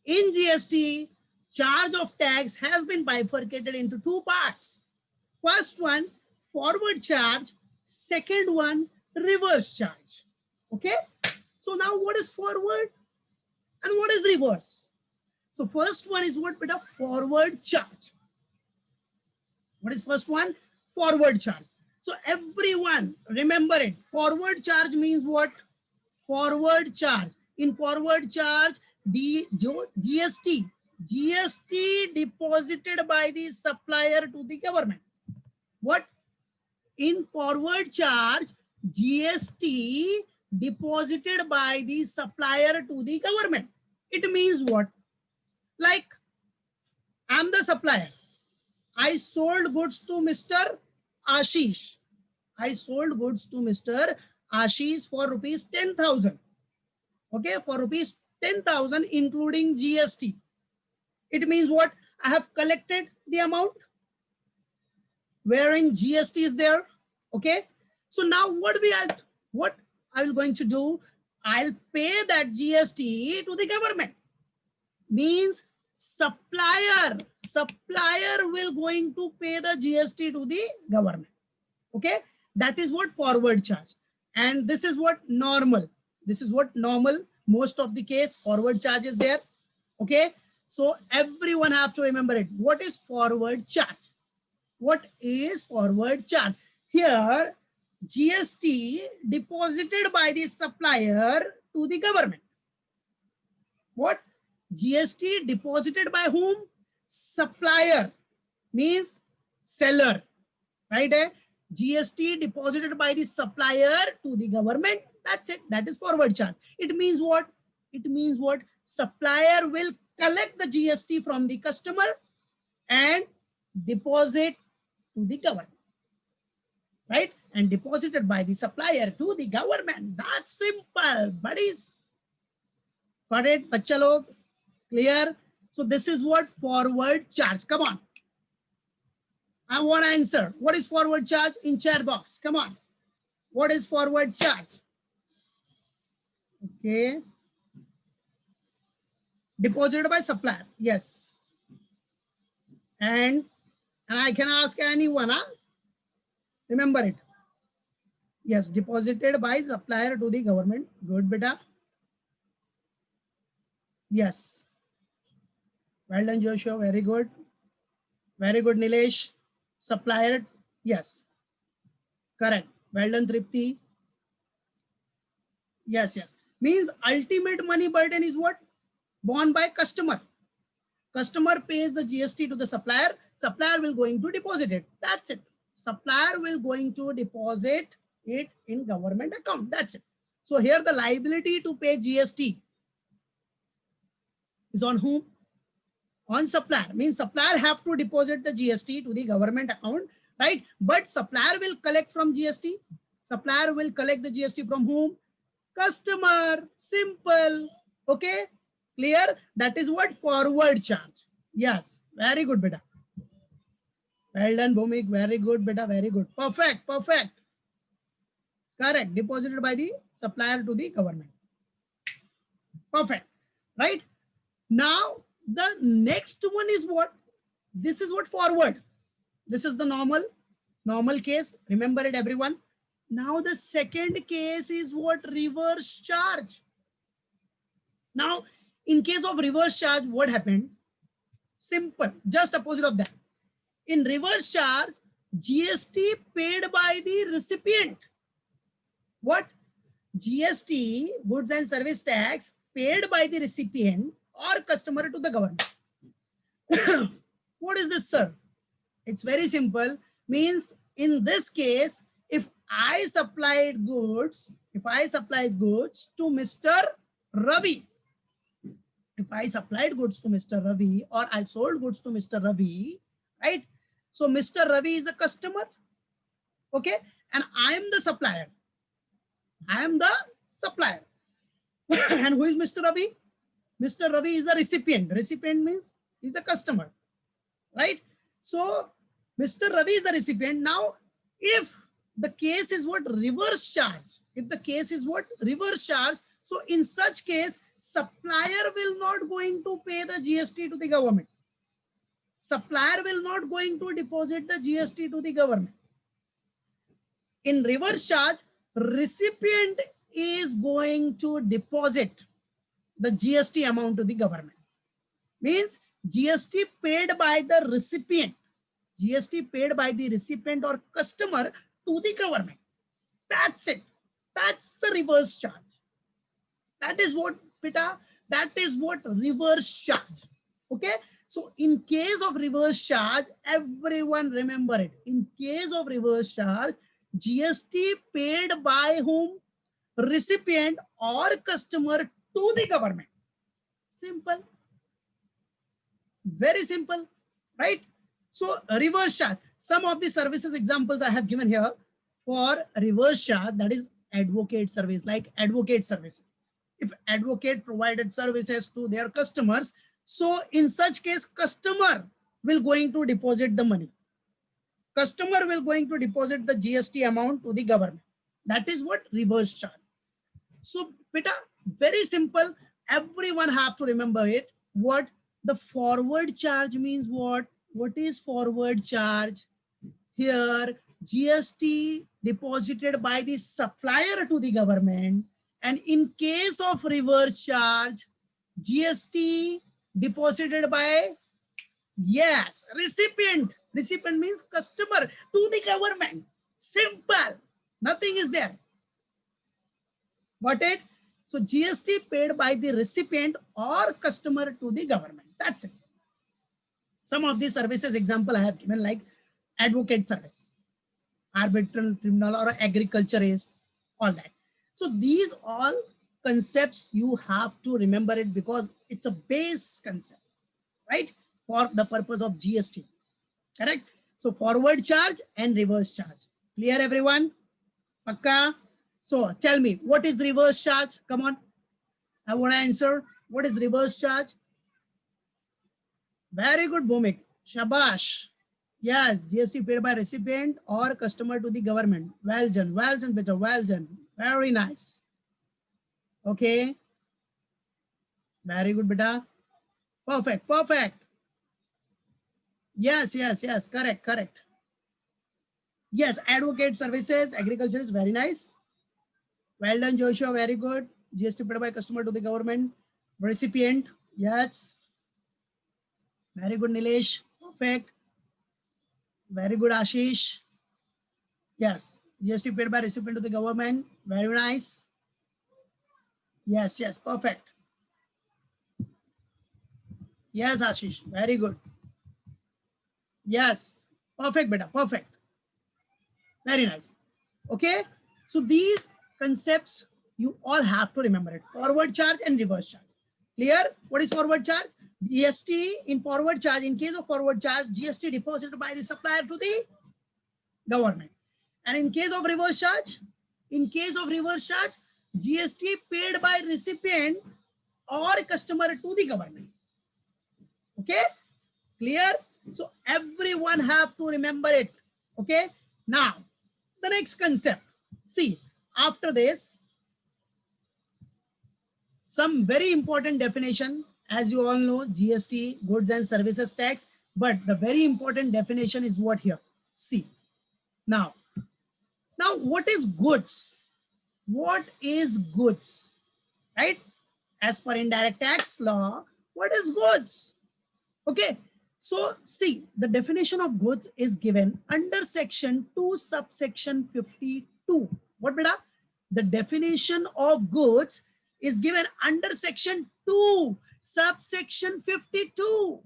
In GST, charge of tax has been bifurcated into two parts. First one, forward charge. Second one, reverse charge. Okay. So now what is forward and what is reverse? So first one is what? Beta, forward charge. What is first one? Forward charge. So everyone remember it. Forward charge means what? Forward charge. In forward charge, GST deposited by the supplier to the government. What? In forward charge, GST deposited by the supplier to the government. It means what? Like, I'm the supplier. I sold goods to Mr. Ashish. I sold goods to Mr. Ashish for rupees 10,000. Okay, for rupees 10,000 including GST. It means what? I have collected the amount wherein GST is there. Okay, so now what I will going to do? I'll pay that GST to the government. Means supplier will going to pay the GST to the government. Okay, that is what forward charge. And this is what normal. This is what normal. Most of the case forward charge is there. Okay, so everyone have to remember it. What is forward charge? What is forward charge? Here, GST deposited by the supplier to the government. What? GST deposited by whom? Supplier means seller, right? GST deposited by the supplier to the government. That's it. That is forward charge. It means what? It means what? Supplier will collect the GST from the customer and deposit to the government, right? And deposited by the supplier to the government. That's simple, buddies. Got it, bachcha log? Clear? So this is what forward charge. Come on. I want to answer. What is forward charge in chat box? Come on. What is forward charge? Okay. Deposited by supplier. Yes. And I can ask anyone. Huh? Remember it. Yes. Deposited by supplier to the government. Good, beta. Yes. Well done, Joshua. Very good. Very good, Nilesh. Supplier. Yes. Correct. Well done, Tripti. Yes, yes. Means ultimate money burden is what? Borne by customer. Customer pays the GST to the supplier. Supplier will going to deposit it. That's it. Supplier will going to deposit it in government account. That's it. So here the liability to pay GST is on whom? On supplier. Means supplier have to deposit the GST to the government account, right? But supplier will collect from GST. Supplier will collect the GST from whom? Customer. Simple. Okay. Clear? That is what forward charge. Yes. Very good, beta. Well done, Bhumik. Very good, beta. Very good. Perfect. Perfect. Correct. Deposited by the supplier to the government. Perfect. Right? Now, the next one is what? This is what forward. This is the normal case. Remember it, everyone. Now, the second case is what? Reverse charge. Now, in case of reverse charge, what happened? Simple. Just opposite of that. In reverse charge, GST paid by the recipient. What? GST, goods and service tax, paid by the recipient or customer to the government. What is this, sir? It's very simple. Means in this case, if I supplied goods to Mr. Ravi, if I supplied goods to Mr. Ravi or I sold goods to Mr. Ravi, right? So Mr. Ravi is a customer, okay? And I am the supplier. I am the supplier. And who is Mr. Ravi? Mr. Ravi is a recipient. Recipient means he's a customer, right? So Mr. Ravi is a recipient. Now, if the case is what? Reverse charge. If the case is what? Reverse charge. So in such case, supplier will not going to pay the GST to the government. Supplier will not going to deposit the GST to the government. In reverse charge, recipient is going to deposit the GST amount to the government. Means GST paid by the recipient. GST paid by the recipient or customer to the government. That's it. That's the reverse charge. That is what, beta, that is what reverse charge. Okay. So in case of reverse charge, everyone remember it. In case of reverse charge, GST paid by whom? Recipient or customer to the government. Simple. Very simple, right? So reverse charge. Some of the services examples I have given here for reverse charge, that is advocate service, like advocate services. If advocate provided services to their customers, so in such case, customer will going to deposit the money. Customer will going to deposit the GST amount to the government. That is what reverse charge. So beta, very simple. Everyone have to remember it. What the forward charge means, what is forward charge? Here GST deposited by the supplier to the government, and in case of reverse charge, GST deposited by, yes, recipient. Recipient means customer to the government. Simple. Nothing is there. Got it? So GST paid by the recipient or customer to the government. That's it. Some of the services example I have given, like advocate service, arbitral tribunal, or agriculturist, all that. So these all concepts you have to remember it, because it's a base concept, right? For the purpose of GST, correct? So forward charge and reverse charge. Clear everyone? Pakka? So tell me, what is reverse charge? Come on. I want to answer. What is reverse charge? Very good, Bhumik. Shabash. Yes, GST paid by recipient or customer to the government. Well done, better, well done. Very nice. Okay. Very good, beta. Perfect, perfect. Yes, correct. Yes, advocate services, agriculture is very nice. Well done, Joshua, very good. GST paid by customer to the government. Recipient, yes. Very good, Nilesh, perfect. Very good, Ashish. Yes, GST paid by recipient to the government. Very nice. Yes, perfect. Yes, Ashish, very good. Yes, perfect, beta, perfect. Very nice. Okay, so these concepts you all have to remember it. Forward charge and reverse charge. Clear? What is forward charge? GST in forward charge, in case of forward charge, GST deposited by the supplier to the government. And in case of reverse charge, GST paid by recipient or customer to the government. Okay, clear? So everyone have to remember it. Okay, now the next concept. See, after this, some very important definition. As you all know, GST, goods and services tax, but the very important definition is what here. See, now what is goods? What is goods? Right? As per indirect tax law, what is goods? Okay, so see, the definition of goods is given under section 2 subsection 52. What beta? The definition of goods is given under section 2 subsection 52.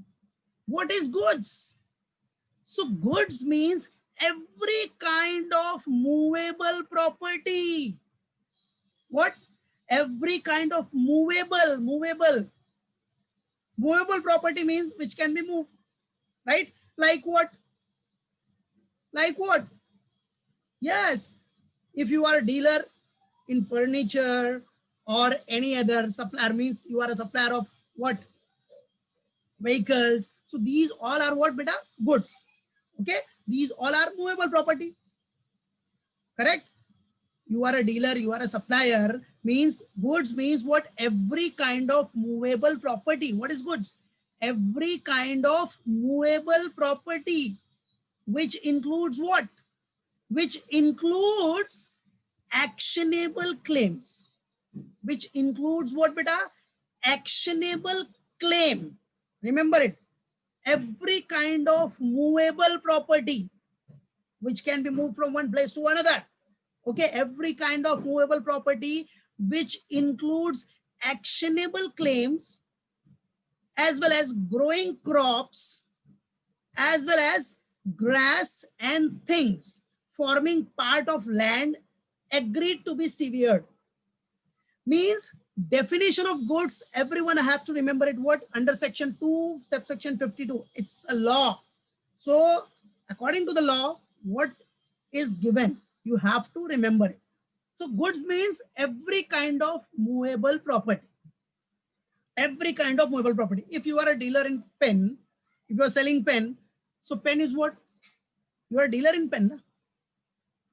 What is goods? So goods means every kind of movable property. What? Every kind of movable property means which can be moved, right? Like what? Yes, if you are a dealer in furniture or any other supplier, means you are a supplier of what? Vehicles. So these all are what, beta? Goods. Okay, these all are movable property. Correct? You are a dealer, you are a supplier, means goods means what? Every kind of movable property. What is goods? Every kind of movable property, which includes what? Which includes actionable claims. Which includes what, beta? Actionable claim. Remember it. Every kind of movable property which can be moved from one place to another. Okay, every kind of movable property which includes actionable claims as well as growing crops as well as grass and things forming part of land agreed to be severed. Means definition of goods, everyone have to remember it. What? Under section 2 subsection 52, it's a law. So according to the law, what is given, you have to remember it. So goods means every kind of movable property. Every kind of movable property. If you are a dealer in pen, if you are selling pen, so pen is what? You are a dealer in pen.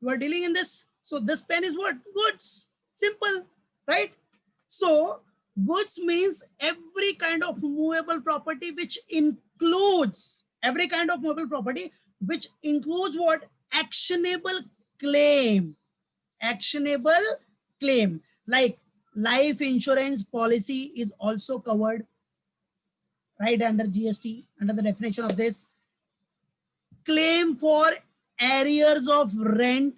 You are dealing in this. So this pen is what? Goods. Simple, right? So goods means every kind of movable property which includes, every kind of movable property which includes what? Actionable claim. Actionable claim. Like life insurance policy is also covered, right, under GST, under the definition of this. Claim for arrears of rent.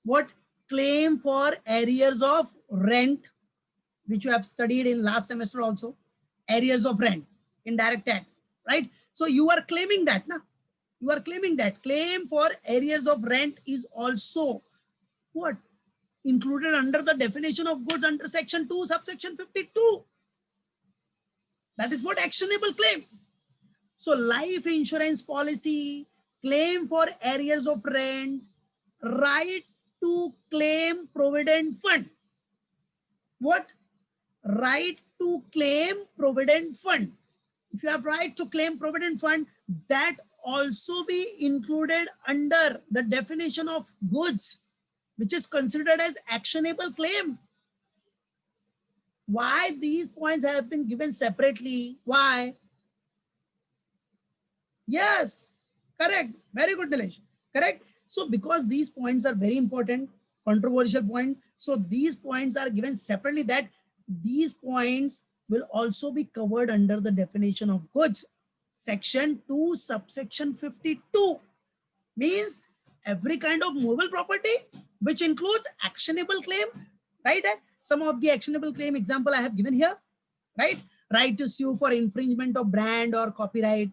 What? Claim for arrears of rent, which you have studied in last semester also. Arrears of rent, indirect tax, right? So you are claiming that, na? You are claiming that. Claim for arrears of rent is also what? Included under the definition of goods under section 2 subsection 52. That is what? Actionable claim. So life insurance policy, claim for arrears of rent, right to claim provident fund. What? Right to claim provident fund. If you have right to claim provident fund, that also be included under the definition of goods, which is considered as actionable claim. Why these points have been given separately? Why? Yes, correct. Very good, Nilesh. Correct. So because these points are very important, controversial point. So these points are given separately, that these points will also be covered under the definition of goods. Section 2 subsection 52 means every kind of movable property which includes actionable claim, right? Some of the actionable claim example I have given here, right? Right to sue for infringement of brand or copyright,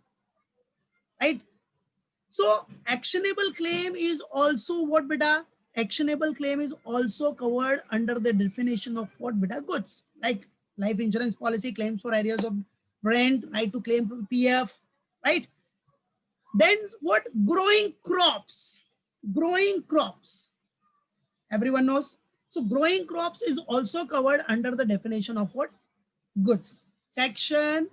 right? So actionable claim is also what, beta? Actionable claim is also covered under the definition of what, beta? Goods. Like life insurance policy, claims for arrears of rent, right to claim PF, right? Then what? Growing crops. Growing crops. Everyone knows. So growing crops is also covered under the definition of what? Goods. Section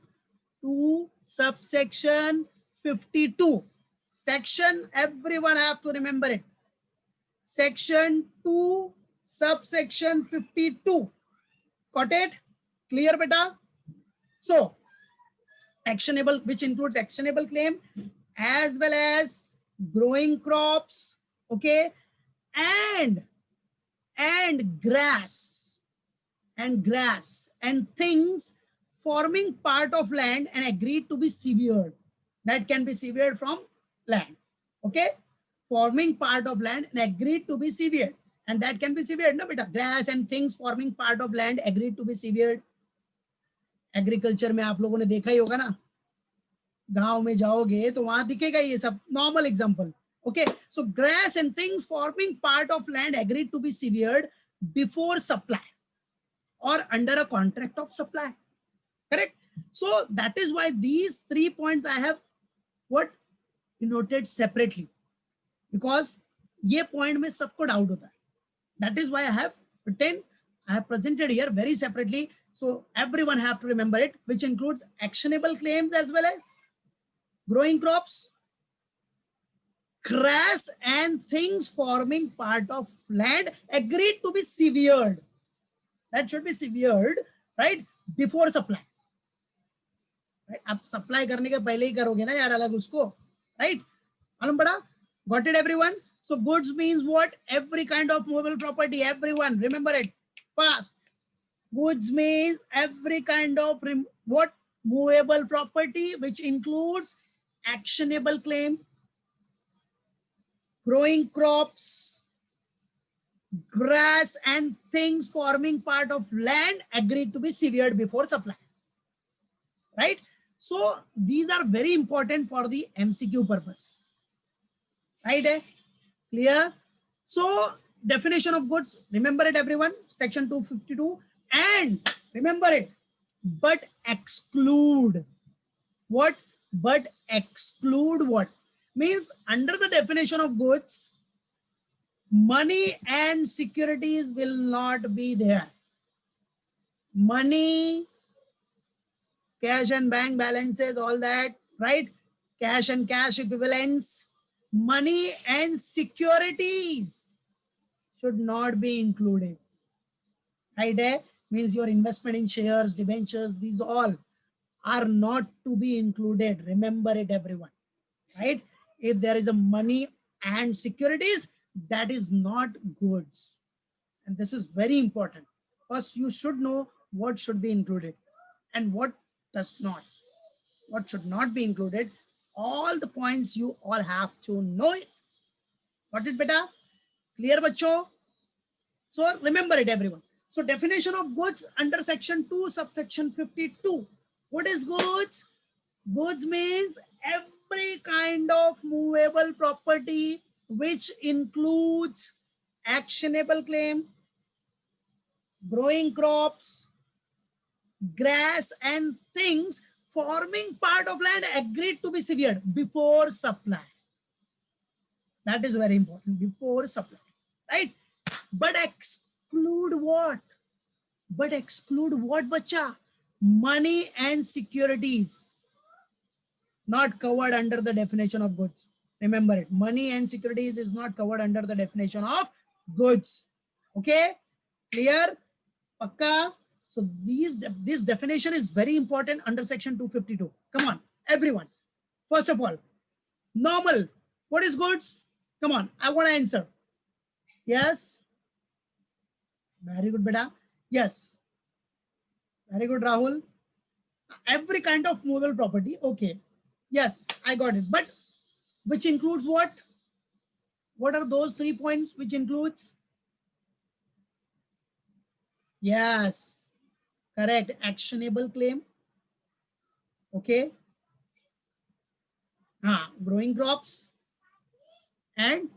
2 subsection 52. Section, everyone have to remember it. Section 2 subsection 52. Got it? Clear, beta? So actionable, which includes actionable claim as well as growing crops, okay, and grass and things forming part of land and agreed to be severed. That can be severed from land, okay, forming part of land and agreed to be severed, and that can be severed, no beta? Grass and things forming part of land agreed to be severed. Agriculture में आप लोगों ने देखा ही होगा ना, गांव में जाओगे तो वहां दिखेगा ये सब, normal example. Okay, so grass and things forming part of land agreed to be severed before supply or under a contract of supply. Correct? So that is why these 3 points I have what noted separately, because ये point में सबको doubt होता है. That is why I have written, I have presented here very separately. So everyone have to remember it, which includes actionable claims as well as growing crops, grass and things forming part of land agreed to be severed. That should be severed, right, before supply. Right? आप supply करने के पहले ही करोगे ना यार अलग उसको, right? मालूम पड़ा? Got it everyone? So goods means what? Every kind of movable property. Everyone remember it fast. Goods means every kind of what? Movable property, which includes actionable claim, growing crops, grass and things forming part of land agreed to be severed before supply. Right? So these are very important for the MCQ purpose. Right? Clear? So definition of goods, remember it everyone, section 252, and remember it, but exclude what? But exclude what? Means under the definition of goods, money and securities will not be there. Money, cash and bank balances, all that, right? Cash and cash equivalents, money and securities should not be included. Right? Means your investment in shares, debentures, these all are not to be included. Remember it, everyone. Right? If there is a money and securities, that is not goods. And this is very important. First, you should know what should be included and what does not. What should not be included. All the points you all have to know it. Got it, beta? Clear, bacho? So remember it, everyone. So definition of goods under section 2, subsection 52. What is goods? Goods means every kind of movable property which includes actionable claim, growing crops, grass and things forming part of land agreed to be severed before supply. That is very important, before supply, right? But exclude what? But exclude what, bacha? Money and securities. Not covered under the definition of goods. Remember it. Money and securities is not covered under the definition of goods. Okay? Clear? Pakka? So this definition is very important under section 252. Come on, everyone. First of all, normal. What is goods? Come on, I want to answer. Yes? Very good, beta. Yes. Very good, Rahul. Every kind of movable property. Okay. Yes, I got it. But which includes what? What are those 3 points which includes? Yes, correct. Actionable claim. Okay. Growing crops and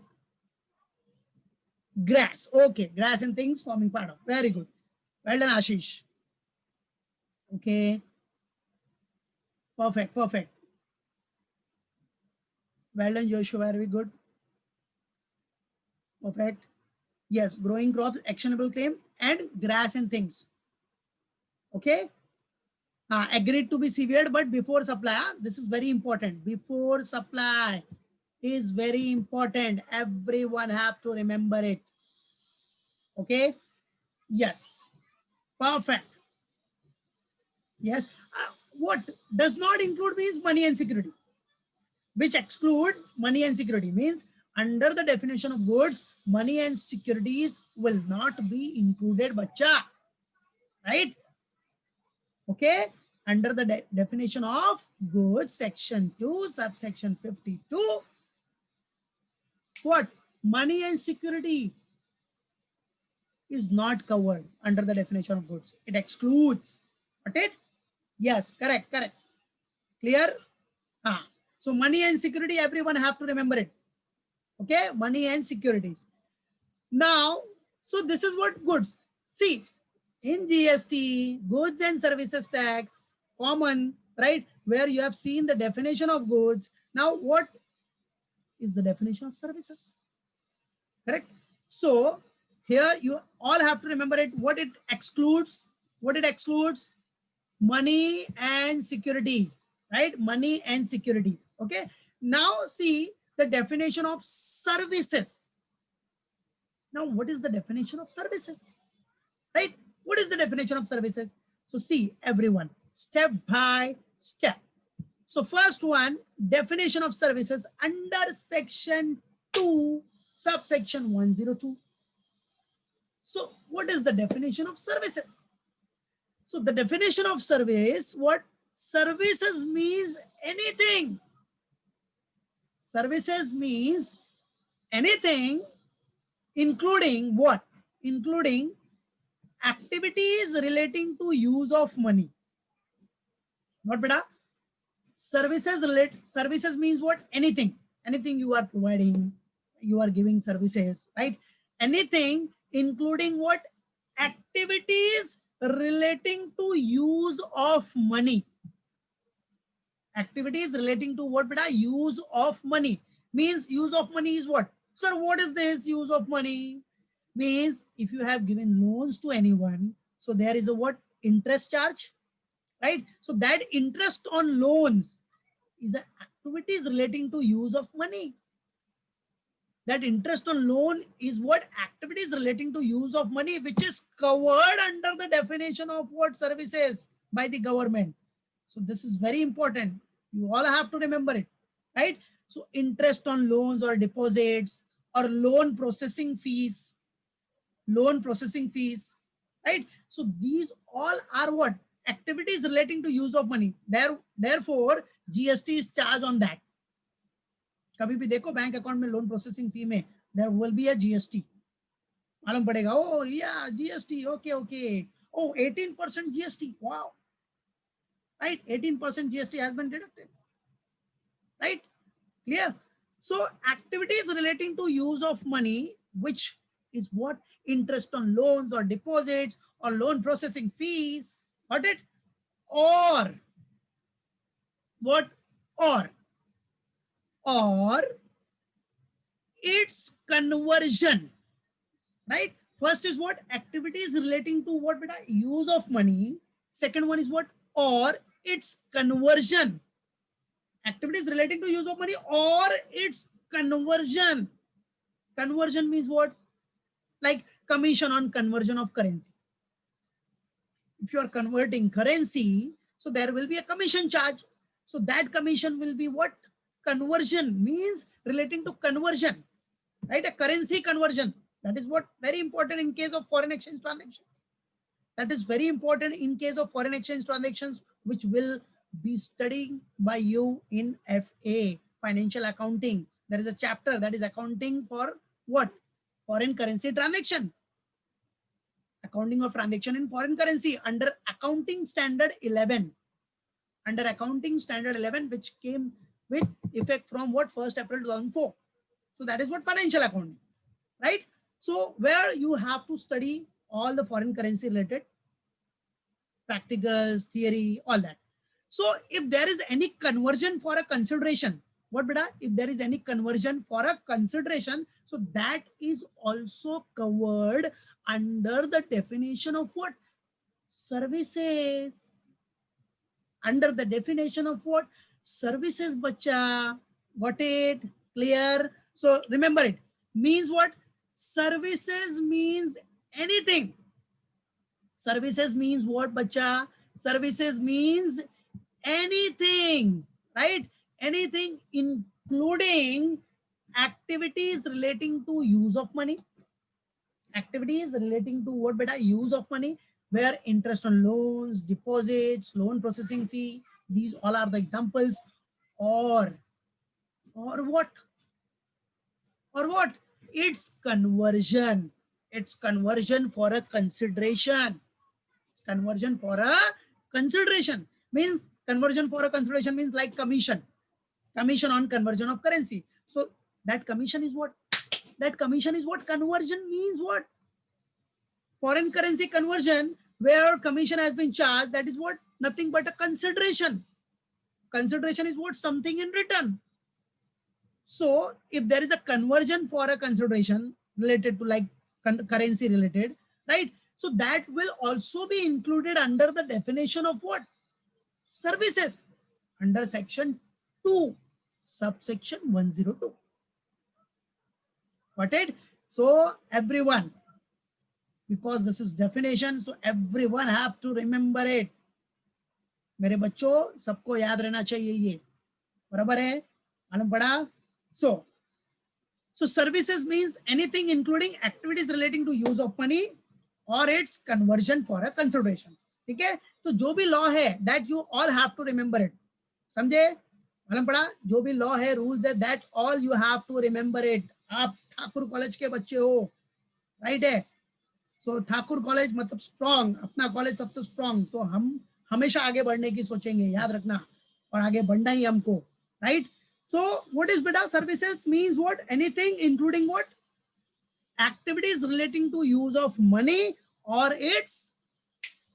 grass. Okay, grass and things forming part of. Very good. Well done, Ashish. Okay. Perfect, perfect. Well done, Joshua. Very good. Perfect. Yes, growing crops, actionable claim, and grass and things. Okay. Agreed to be severed, but before supply. This is very important. Before supply is very important. Everyone have to remember it. Okay. Yes. Perfect. Yes. What does not include means money and security. Which exclude money and security means under the definition of goods, money and securities will not be included, bacha. Right? Okay. Under the definition of goods, section 2, subsection 52. What? Money and security is not covered under the definition of goods. It excludes. Got it? Yes, correct, correct. Clear? So money and security, everyone have to remember it. Okay, money and securities. Now, so this is what goods. See, in GST, goods and services tax, common, right? Where you have seen the definition of goods. Now, what is the definition of services? Correct? So here you all have to remember it. What it excludes? What it excludes? Money and security, right? Money and securities. Okay. Now see the definition of services. Now, what is the definition of services? Right? What is the definition of services? So see everyone, step by step. So first one, definition of services under section 2, subsection 102. So what is the definition of services? So the definition of service, what services means anything. Services means anything, including what? Including activities relating to use of money. What beta? Services means what? Anything. Anything you are providing, you are giving services, right? Anything including what? Activities relating to use of money. Activities relating to what beta? Use of money. Means use of money is what? Sir, what is this use of money? Means if you have given loans to anyone, so there is a what? Interest charge, right? So that interest on loans is a activities relating to use of money. That interest on loan is what? Activities relating to use of money, which is covered under the definition of what? Services by the government. So this is very important. You all have to remember it, right? So interest on loans or deposits or loan processing fees, right? So these all are what? Activities relating to use of money. Therefore, GST is charged on that. कभी भी देखो bank account में loan processing fee में there will be a GST मालूम पड़ेगा oh या GST okay oh 18% GST wow right 18% GST has been deducted right clear so activities relating to use of money which is what interest on loans or deposits or loan processing fees got it or what or its conversion right first is what activities relating to what beta use of money second one is what or its conversion activities relating to use of money or its conversion means what like commission on conversion of currency if you are converting currency so there will be a commission charge so that commission will be what conversion means relating to conversion right a currency conversion that is what very important in case of foreign exchange transactions that is very important in case of foreign exchange transactions which will be studying by you in FA financial accounting there is a chapter that is accounting for what foreign currency transaction accounting of transaction in foreign currency under accounting standard 11 which came with effect from what 1st April 2004 so that is what financial accounting right so where you have to study all the foreign currency related practicals theory all that so if there is any conversion for a consideration what beta if there is any conversion for a consideration so that is also covered under the definition of what services under the definition of what services bacha got it clear so remember it means what services means anything services means what bacha services means anything right anything including activities relating to use of money activities relating to what beta use of money where interest on loans deposits loan processing fee these all are the examples or what it's conversion for a consideration means conversion for a consideration means like commission on conversion of currency so that commission is what conversion means what foreign currency conversion where commission has been charged that is what nothing but a consideration is what something in return so if there is a conversion for a consideration related to like currency related right so that will also be included under the definition of what services under section 2 subsection 102 got it so everyone because this is definition, so everyone have to remember it. मेरे बच्चों सबको याद रहना चाहिए ये, बराबर है, मालूम पड़ा? So services means anything including activities relating to use of money or its conversion for a consideration. ठीक है, तो जो भी लॉ है that you all have to remember it. समझे, मालूम पड़ा? जो भी लॉ है, रूल्स है, that all you have to remember it. आप ठाकुर कॉलेज के बच्चे हो, राइट है? सो ठाकुर कॉलेज मतलब स्ट्रॉन्ग, अपना कॉलेज सबसे स्ट्रॉन्ग, तो हम हमेशा आगे बढ़ने की सोचेंगे, याद रखना, और आगे बढ़ना ही हमको, right? So what is beta? Services means what? Anything including what? Activities relating to use of money or its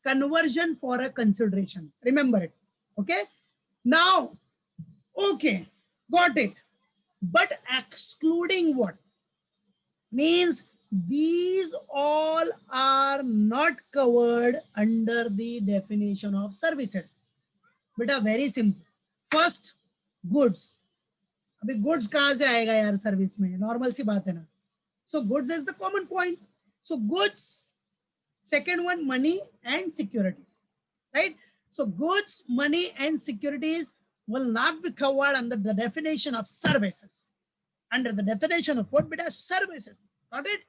conversion for a consideration. Remember it. Okay. Now, okay, got it. But excluding what? Means these all are not covered under the definition of services. Beta, very simple. First, goods. अभी goods कहां से आएगा यार service में, normal सी बात है ना. So goods is the common point. So goods, second one money and securities, right? So goods, money and securities will not be covered under the definition of services. Under the definition of what beta? Services. Got it?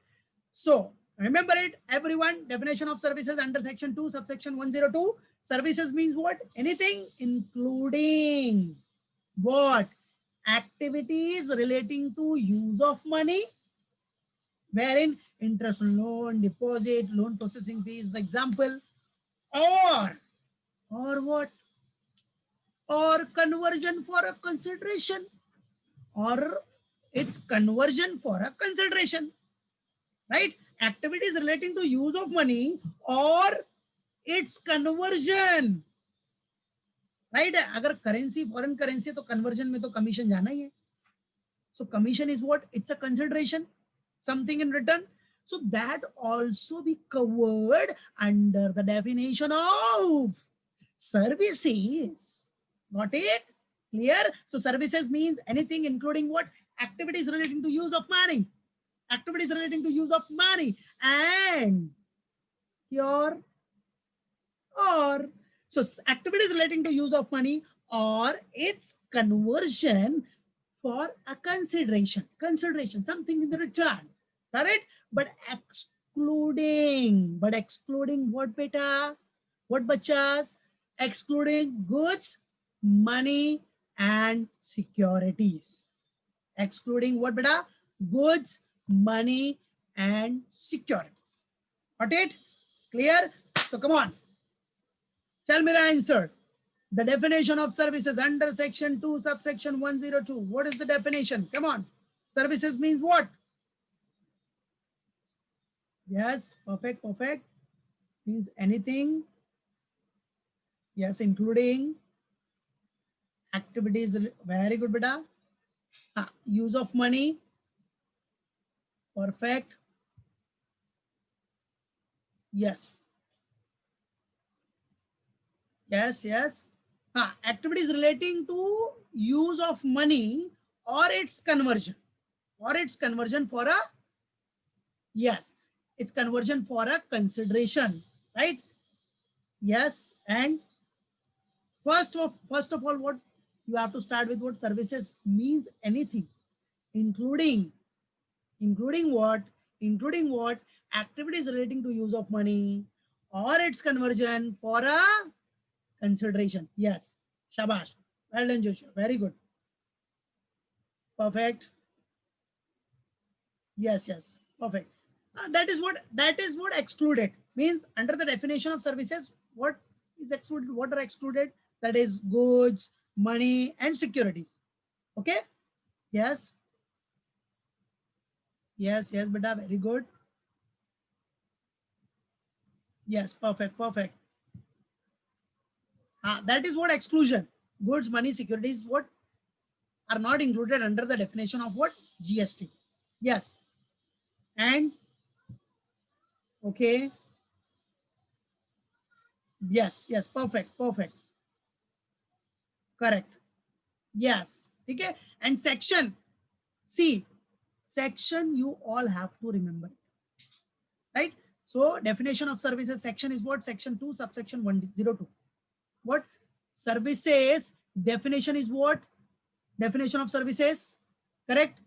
So remember it, everyone. Definition of services under section 2 subsection 102. Services means what? Anything including what? Activities relating to use of money, wherein interest on loan, deposit, loan processing fees, the example, or what? Or conversion for a consideration, or its conversion for a consideration, right? Activities relating to use of money or its conversion, right है? अगर currency foreign currency तो conversion में तो commission जाना ही है. So commission is what? It's a consideration, something in return. So that also be covered under the definition of services. Got it? Clear? So services means anything including what? Activities relating to use of money, activities relating to use of money and your or so activities relating to use of money or its conversion for a consideration, something in the return, correct? But excluding what beta? What bachas? Excluding goods, money and securities. Excluding what beta? Goods, money and securities. Got it? Clear? So come on, tell me the answer. The definition of services under section 2 subsection 102. What is the definition? Come on. Services means what? Yes, perfect. Means anything. Yes, including activities. Very good beta. Use of money. Perfect. Yes. Activities relating to use of money or its conversion for a, yes, its conversion for a consideration, right? Yes. And first of all, what you have to start with, what services means? Anything including what? Activities relating to use of money or its conversion for a consideration. Yes, shabash, well done Joshua, very good, perfect. Yes, perfect. That is what excluded means. Under the definition of services, what is excluded? What are excluded? That is goods, money and securities. Okay. Yes, beta, very good. Yes, perfect. That is what exclusion. Goods, money, securities, what are not included under the definition of what? GST. Yes. And okay. Yes, perfect. Correct. Yes. Okay. And section. See, section you all have to remember. Right? So definition of services section is what? Section 2, subsection 102. What? Services definition is what? Definition of services, correct?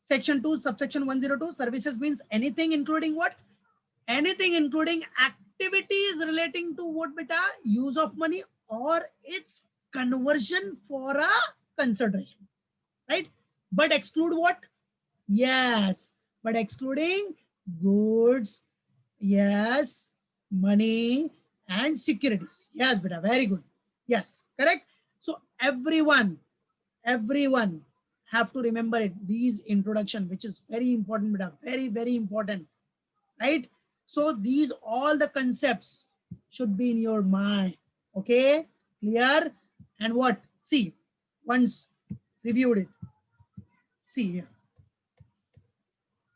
Section 2, subsection 102. Services means anything including what? Anything including activities relating to what, beta? Use of money or its conversion for a consideration, right? But exclude what? Yes, but excluding goods, yes, money and securities. Yes, beta, very good. Yes, correct. So everyone have to remember it. These introduction, which is very important, beta, very important, right? So these all the concepts should be in your mind. Okay, clear? And what? See, once reviewed it. See here.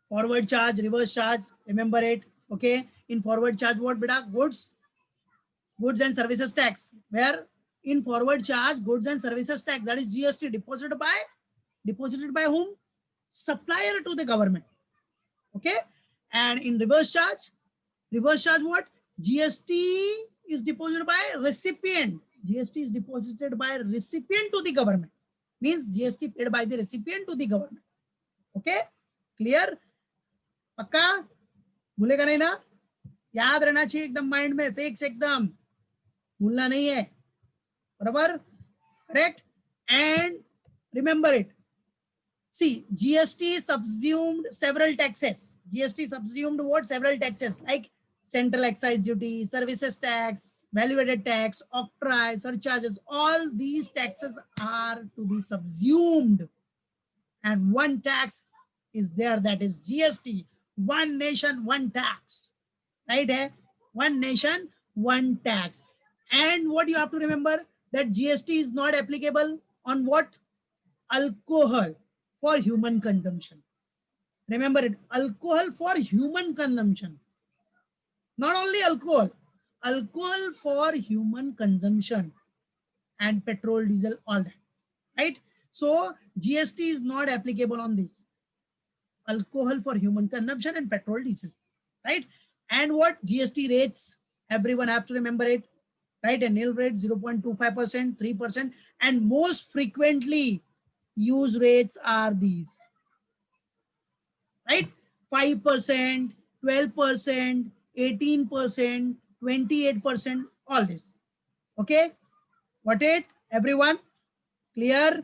Forward charge, reverse charge, remember it. Okay, in forward charge, what, beta? Goods and services tax. Where in forward charge, goods and services tax, that is GST, deposited by whom? Supplier to the government. Okay, and in reverse charge what? GST is deposited by recipient. GST is deposited by recipient to the government. Means GST paid by the recipient to the government. Okay, clear? पक्का? भूलेगा नहीं ना? याद रहना चाहिए एकदम mind में, fix एकदम, भूलना नहीं है, बराबर? Correct? And remember it. See, GST subsumed several taxes. GST subsumed what? Several taxes like central excise duty, services tax, value-added tax, octroi, surcharges. All these taxes are to be subsumed. And one tax is there, that is GST. One nation, one tax. Right? Eh? One nation, one tax. And what you have to remember, that GST is not applicable on what? Alcohol for human consumption. Remember it, alcohol for human consumption. Not only alcohol for human consumption, and petrol, diesel, all that, right? So GST is not applicable on this. Alcohol for human consumption and petrol, diesel, right? And what? GST rates, everyone have to remember it, right? A nil rate, 0.25%, 3%, and most frequently used rates are these, right? 5%, 12%, 18%, 28%, all this. Okay, got it, everyone? Clear?